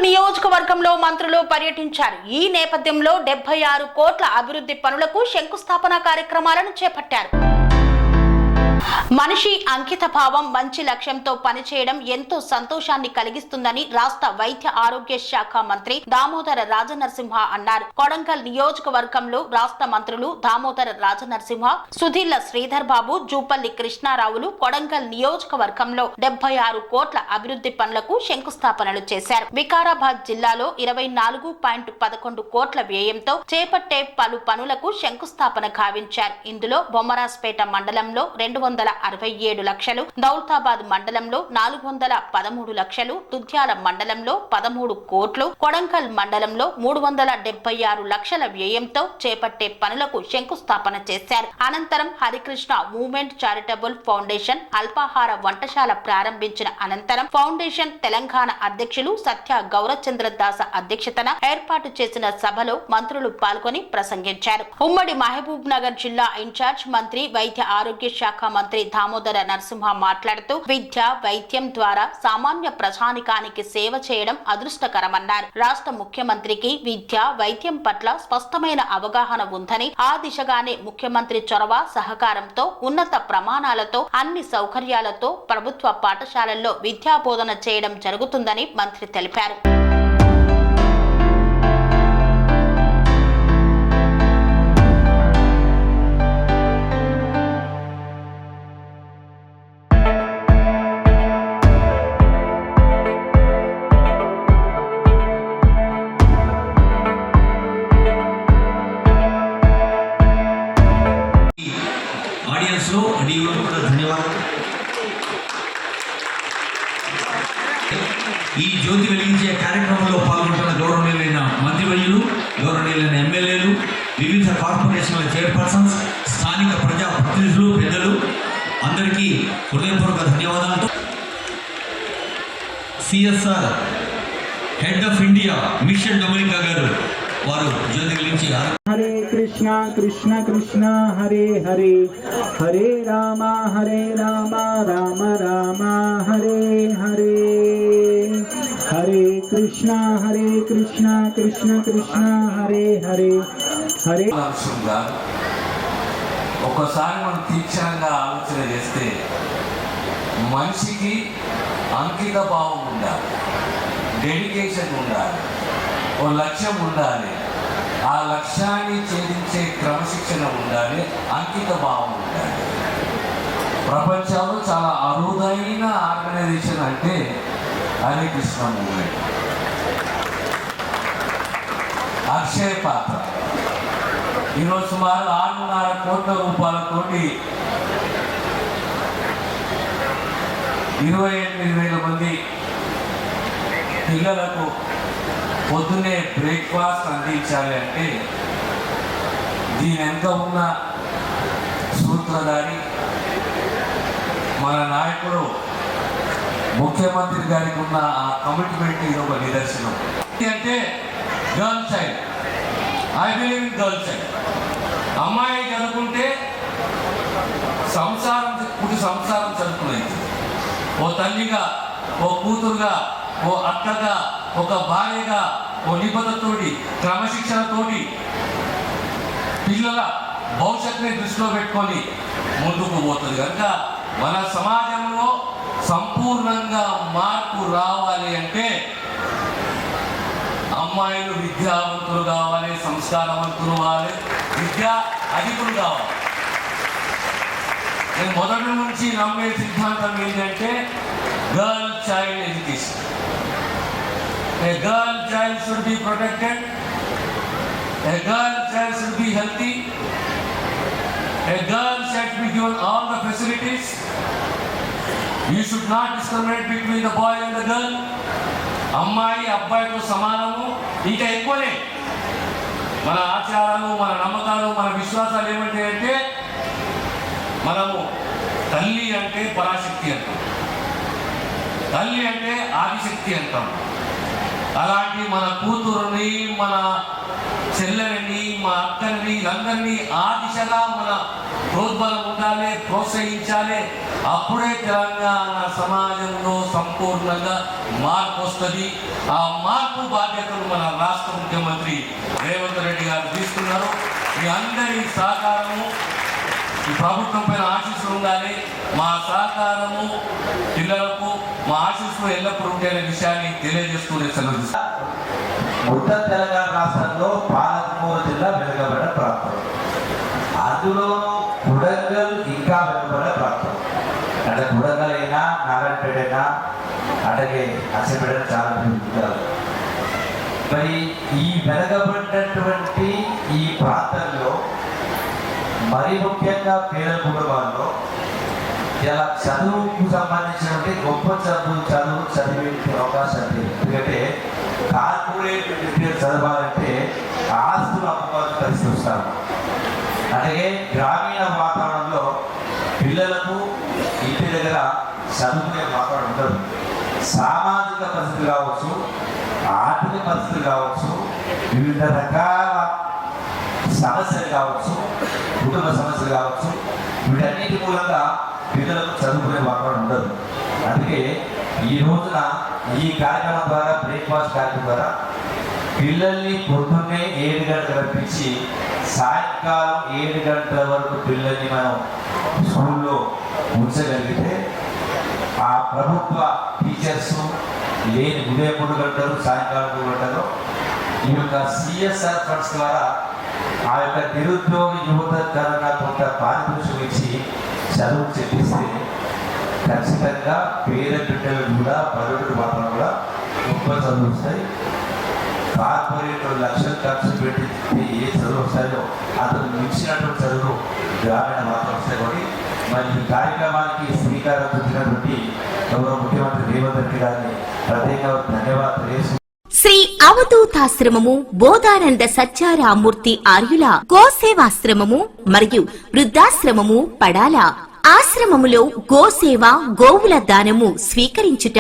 నియోజకవర్గంలో మంత్రులు పర్యటించారు. ఈ నేపథ్యంలో 76 కోట్ల అభివృద్ధి పనులకు శంకుస్థాపన కార్యక్రమాలను చేపట్టారు. మనిషి అంకిత భావం, మంచి లక్ష్యంతో పనిచేయడం ఎంతో సంతోషాన్ని కలిగిస్తుందని రాష్ట్ర వైద్య ఆరోగ్య శాఖ మంత్రి దామోదర రాజనరసింహ అన్నారు. కొడంగల్ నియోజకవర్గంలో రాష్ట్ర మంత్రులు దామోదర రాజనరసింహ, సుధీర్ల శ్రీధర్ బాబు, జూపల్లి కృష్ణారావులు కొడంగల్ నియోజకవర్గంలో 76 కోట్ల అభివృద్ధి పనులకు శంకుస్థాపనలు చేశారు. వికారాబాద్ జిల్లాలో 24.11 కోట్ల వ్యయంతో చేపట్టే పలు పనులకు శంకుస్థాపన గావించారు. ఇందులో బొమ్మరాజ్పేట మండలంలో 267 లక్షలు, దౌలతాబాద్ మండలంలో 413 లక్షలు, దుద్యాల మండలంలో 13 కోట్లు, కొడంగల్ మండలంలో 376 లక్షల వ్యయంతో చేపట్టే పనులకు శంకుస్థాపన చేశారు. అనంతరం హరికృష్ణ మూవ్మెంట్ చారిటబుల్ ఫౌండేషన్ అల్పాహార వంటశాల ప్రారంభించిన అనంతరం ఫౌండేషన్ తెలంగాణ అధ్యక్షులు సత్య గౌరచంద్ర దాస అధ్యక్షతన ఏర్పాటు చేసిన సభలో మంత్రులు పాల్గొని ప్రసంగించారు. ఉమ్మడి మహబూబ్ నగర్ జిల్లా ఇన్ఛార్జ్ మంత్రి, వైద్య ఆరోగ్య శాఖ మంత్రి దామోదర నరసింహ మాట్లాడుతూ విద్య, వైద్యం ద్వారా సామాన్య ప్రజానికానికి సేవ చేయడం అదృష్టకరమన్నారు. రాష్ట్ర ముఖ్యమంత్రికి విద్య, వైద్యం పట్ల స్పష్టమైన అవగాహన ఉందని, ఆ దిశగానే ముఖ్యమంత్రి చొరవ, సహకారంతో ఉన్నత ప్రమాణాలతో అన్ని సౌకర్యాలతో ప్రభుత్వ పాఠశాలల్లో విద్యా బోధన చేయడం జరుగుతుందని మంత్రి తెలిపారు. ధన్యవాదాలు. ఈ జ్యోతి వెలిగించే కార్యక్రమంలో పాల్గొంటున్న గౌరవనీయులైన మంత్రివర్యులు, గౌరవనీయులైన ఎమ్మెల్యేలు, వివిధ కార్పొరేషన్ల చైర్పర్సన్స్, స్థానిక ప్రజాప్రతినిధులు, పెద్దలు అందరికీ హృదయపూర్వక ధన్యవాదాలు. CSR head of India mission Dominica గారు వారు జ్యోతి వెలిగించి హరే కృష్ణ కృష్ణ కృష్ణ హరే హరే, హరే రామ రామ రామ హరే హరే, హరే కృష్ణ కృష్ణ కృష్ణ హరే హరే, హరే. ఒకసారి మనం తీక్షణంగా ఆలోచన చేస్తే మనిషికి అంకిత భావం ఉండాలి, డెడికేషన్ ఉండాలి, ఓ లక్ష్యం ఉండాలి, ఆ లక్ష్యాన్ని ఛేదించే క్రమశిక్షణ ఉండాలి, అంకిత భావం ఉండాలి. ప్రపంచంలో చాలా అరుదైన ఆర్గనైజేషన్ అంటే హరే కృష్ణ మూవ్మెంట్. అక్షయ పాత్ర ఈరోజు సుమారు 6.5 కోట్ల రూపాయలతోటి 28,000 మంది పిల్లలకు పొద్దున్నే బ్రేక్ఫాస్ట్ అందించాలి అంటే దీని వెనుక ఉన్న సూత్రధారి మన నాయకుడు ముఖ్యమంత్రి గారికి ఉన్న ఆ కమిట్మెంట్ ఇది ఒక నిదర్శనం. అంటే girl child, I believe in girl child. అమ్మాయి చదువుకుంటే సంసారం చదువుకునేది. ఓ తల్లిగా, ఓ కూతురుగా, ఓ అక్కగా, ఒక భార్యగా, ఓ నిబద్ధతతోటి, క్రమశిక్షణతోటి పిల్లల భవిష్యత్తుని దృష్టిలో పెట్టుకొని ముందుకు పోతుంది. కనుక మన సమాజంలో సంపూర్ణంగా మార్పు రావాలి అంటే అమ్మాయిలు విద్యావంతులు కావాలి, సంస్కారవంతులు కావాలి, విద్యా అధికులు కావాలి. నేను మొదటి నుంచి నమ్మే సిద్ధాంతం ఏంటంటే girl child education. A girl child should be protected, a girl child should be healthy, a girl should be given all the facilities. You should not discriminate between the boy and the girl. అమ్మాయి అబ్బాయితో సమానము, ఇంకా ఎక్కువనే. మన ఆచారాలు, మన నమ్మకాలు, మన విశ్వాసాలు ఏమంటే అంటే మనము తల్లి అంటే పరాశక్తి అంటాం, తల్లి అంటే ఆదిశక్తి అంటాం, అలాంటి మన కూతురుని, మన చెల్లెలని, మా అక్కని, వీళ్ళందరినీ ఆ దిశగా మన ప్రోద్బలం ఉండాలి, ప్రోత్సహించాలి. అప్పుడే తెలంగాణ సమాజంలో సంపూర్ణంగా మార్పు వస్తుంది. ఆ మార్పు బాధ్యతలు మన రాష్ట్ర ముఖ్యమంత్రి రేవంత్ రెడ్డి గారు తీసుకున్నారు. మీ అందరి సహకారము, ఈ ప్రభుత్వం పైన ఆశీస్సులు ఉండాలి. మా సహకారము పిల్లలకు, మా ఆశీస్సులు ఎల్లప్పుడూ ఉండే విషయాన్ని తెలియజేస్తూనే సెలవు. ఉత్తర తెలంగాణ రాష్ట్రంలో పాలమూరు జిల్లా వెనుకబడిన ప్రాంతం, అందులోనూ కొడంగల్ ఇంకా వెనుకబడిన ప్రాంతం. అంటే కొడంగల్ అయినా, నారాయణపేట అయినా, అట్లాగే అసిపేట చాలా ఉంటారు. మరి ఈ వెనుకబడినటువంటి ఈ ప్రాంతంలో మరి ముఖ్యంగా పేద కుటుంబాల్లో ఇలా చదువుకు సంబంధించినటువంటి గొప్ప చదువు చదివే అవకాశం లేదు. ఎందుకంటే కార్పొరేట్ విద్య చదవాలంటే ఆస్తులు అమ్ముకోవాల్సిన పరిస్థితి వస్తారు. అలాగే గ్రామీణ వాతావరణంలో పిల్లలకు ఇంటి దగ్గర చదువుకునే వాతావరణం ఉండదు. సామాజిక పరిస్థితులు కావచ్చు, ఆర్థిక పరిస్థితులు కావచ్చు, వివిధ రకాల సమస్యలు కావచ్చు, కుటుంబ సమస్యలు కావచ్చు, వీటన్నిటి మూలంగా పిల్లలకు చదువుకునే వాతావరణం ఉండదు. అందుకే ఈ రోజున ఈ కార్యక్రమం ద్వారా, బ్రేక్ఫాస్ట్ కార్యక్రమం ద్వారా పిల్లల్ని పొద్దున్నే 7 గంటలకు రప్పించి సాయంకాలం 7 గంటల వరకు పిల్లల్ని మనం స్కూల్లో ఉంచగలిగితే ఆ ప్రభుత్వ టీచర్స్ లేని ఉదయం 3 గంటలు, సాయంకాలం 3 గంటలు ఈ యొక్క CSR ఫండ్స్ ద్వారా ఆ యొక్క నిరుద్యోగ యువతకరణ కొంత పారితోషికం ఇచ్చి చదువు చెప్పిస్తే ఖచ్చితంగా పేద బిడ్డలు కూడా పల్లెటూరు వాతావరణం కూడా గొప్ప చదువు వస్తాయి. కార్పొరేట్ లక్షలు ఖర్చు పెట్టి ఏ చదువు వస్తాయో అతను మించినటువంటి చదువు గ్రామీణ వాతావరణం వస్తాయి. కాబట్టి మరి ఈ కార్యక్రమానికి శ్రీకారం చుట్టినటువంటి గౌరవ ముఖ్యమంత్రి రేవంత్ రెడ్డి గారిని ప్రత్యేకంగా ధన్యవాదాలు తెలియజేస్తున్నాను. శ్రీ అవధూతాశ్రమము, బోధానంద సత్యారామూర్తి ఆర్యుల గోసేవాశ్రమము మరియు వృద్ధాశ్రమము పడాల. ఆశ్రమములో గోసేవ, గోవుల దానము స్వీకరించుట,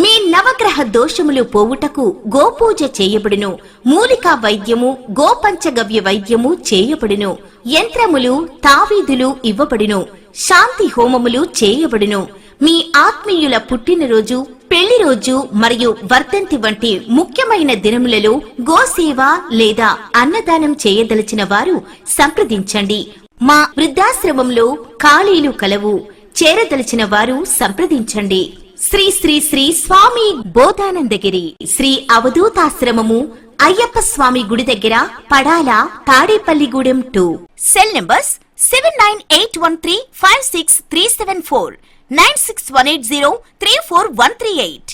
మీ నవగ్రహ దోషములు పోవుటకు గోపూజ చేయబడును. మూలికా వైద్యము, గోపంచగవ్య వైద్యము చేయబడును. యంత్రములు, తావీదులు ఇవ్వబడును. శాంతి హోమములు చేయబడును. మీ ఆత్మీయుల పుట్టినరోజు, పెళ్లి రోజు మరియు వర్ధంతి వంటి ముఖ్యమైన దినములలో గోసేవ లేదా అన్నదానం చేయదలిచిన వారు సంప్రదించండి. మా వృద్ధాశ్రమంలో ఖాళీలు కలవు. చేరదలిచిన వారు సంప్రదించండి. శ్రీ శ్రీ శ్రీ స్వామి బోధానందగిరి శ్రీ అవధూతాశ్రమము, అయ్యప్ప స్వామి గుడి దగ్గర, పడాల, తాడేపల్లిగూడెం 2. Cell numbers 7981356374, 96180341138.